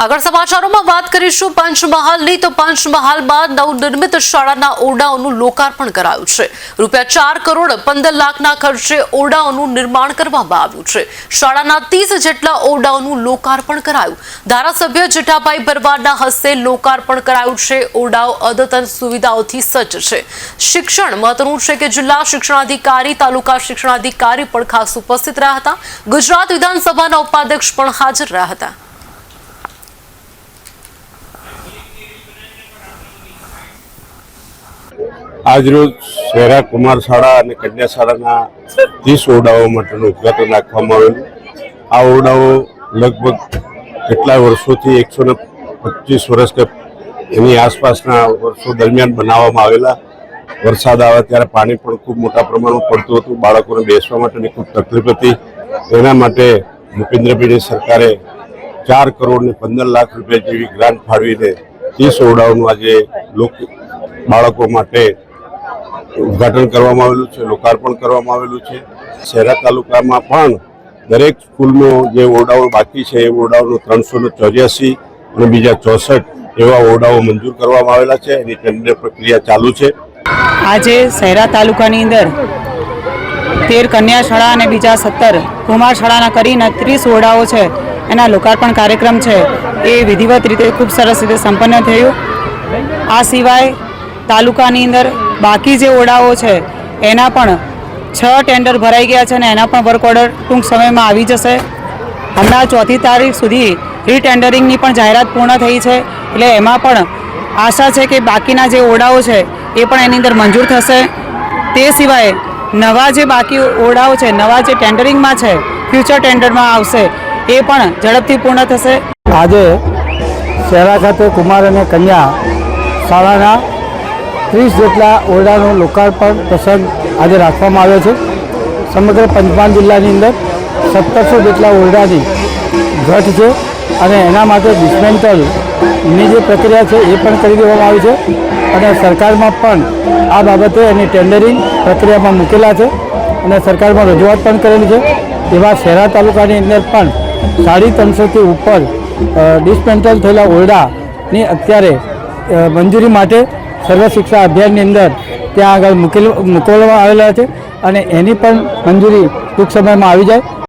આગળ સમાચારોમાં વાત કરીશું પંચમહાલની તો પંચમહાલમાં નવનિર્મિત શાળાના ઓરડાઓનું લોકાર્પણ કરાયું છે। ₹4 કરોડ 15 લાખના ખર્ચે ઓરડાઓનું નિર્માણ કરવામાં આવ્યું છે। શાળાના 30 જેટલા ઓરડાઓનું લોકાર્પણ કરાયું। ધારાસભ્ય જેઠાભાઈ ભરવાડના હસ્તે લોકાર્પણ કરાયું છે। ઓરડાઓ અદ્યતન સુવિધાઓથી સજ્જ છે। શિક્ષણ મહત્વનું છે કે જિલ્લા શિક્ષણાધિકારી તાલુકા શિક્ષણાધિકારી પણ ખાસ ઉપસ્થિત રહ્યા હતા। ગુજરાત વિધાનસભાના ઉપાધ્યક્ષ પણ હાજર રહ્યા હતા। आज रोज शहरा कुमार शाळा और कन्या शाळा 30 ओरडाओं माटेનું ઉદ્ઘાટન રાખવામાં આવેલું। આ ઓરડાઓ લગભગ કેટલા વર્ષોથી 125 વર્ષ કે એની આસપાસના વર્ષો દરમિયાન બનાવવામાં આવેલા। વરસાદ આવે ત્યારે પાણી પણ ખૂબ મોટા પ્રમાણમાં પડતું હતું। બાળકોને બેસવા માટેની ખૂબ તકલીફ હતી। એના માટે ભૂપેન્દ્રભાઈની સરકારે 4 કરોડ ને 15 લાખ રૂપિયા જેવી ગ્રાન્ટ ફાળવીને 30 ઓરડાઓનું આજે બાળકો માટે ઉદ્ઘાટન કરવામાં આવેલું છે, લોકાર્પણ કરવામાં આવેલું છે। શહેરા તાલુકામાં પણ દરેક સ્કૂલમાં જે ઓરડાઓ બાકી છે એ ઓરડાઓનો 384 અને બીજા 64 એવા ઓરડાઓ મંજૂર કરવામાં આવેલા છે। એની ટેન્ડર પ્રક્રિયા ચાલુ છે। આજે શહેરા તાલુકાની અંદર 13 કન્યા શાળા અને બીજા 17 કુમાર શાળાના કરીને 30 ઓરડાઓ છે એના લોકાર્પણ કાર્યક્રમ છે એ વિધિવત રીતે ખૂબ સરસ રીતે સંપન્ન થયું। આ સિવાય તાલુકાની અંદર બાકી જે ઓરડાઓ છે એના પણ 6 ટેન્ડર ભરાઈ ગયા છે અને એના પણ વર્ક ઓર્ડર ટૂંક સમયમાં આવી જશે। હમણાં 4મી તારીખ સુધી રીટેન્ડરિંગની પણ જાહેરાત પૂર્ણ થઈ છે, એટલે એમાં પણ આશા છે કે બાકીના જે ઓરડાઓ છે એ પણ એની અંદર મંજૂર થશે। તે સિવાય નવા જે બાકી ઓરડાઓ છે, નવા જે ટેન્ડરિંગમાં છે, ફ્યુચર ટેન્ડરમાં આવશે એ પણ ઝડપથી પૂર્ણ થશે। આજે શહેરા ખાતે કુમાર અને કન્યા શાળાના 30 જેટલા ઓરડાનું લોકાર્પણ પ્રસંગ આજે રાખવામાં આવ્યો છે। સમગ્ર પંચમહાલ જિલ્લાની અંદર 1700 જેટલા ઓરડાની ઘટ છે અને એના માટે ડિસ્મેન્ટલની જે પ્રક્રિયા છે એ પણ કરી દેવામાં આવી છે અને સરકારમાં પણ આ બાબતે એની ટેન્ડરિંગ પ્રક્રિયામાં મૂકેલા છે અને સરકારમાં રજૂઆત પણ કરેલી છે। એવા શહેરા તાલુકાની અંદર પણ 350થી ઉપર ડિસ્મેન્ટલ થયેલા ઓરડાની અત્યારે મંજૂરી માટે સર્વ શિક્ષા અભિયાનની અંદર ત્યાં આગળ મૂકવામાં આવેલા છે અને એની પણ મંજૂરી ટૂંક સમયમાં આવી જાય।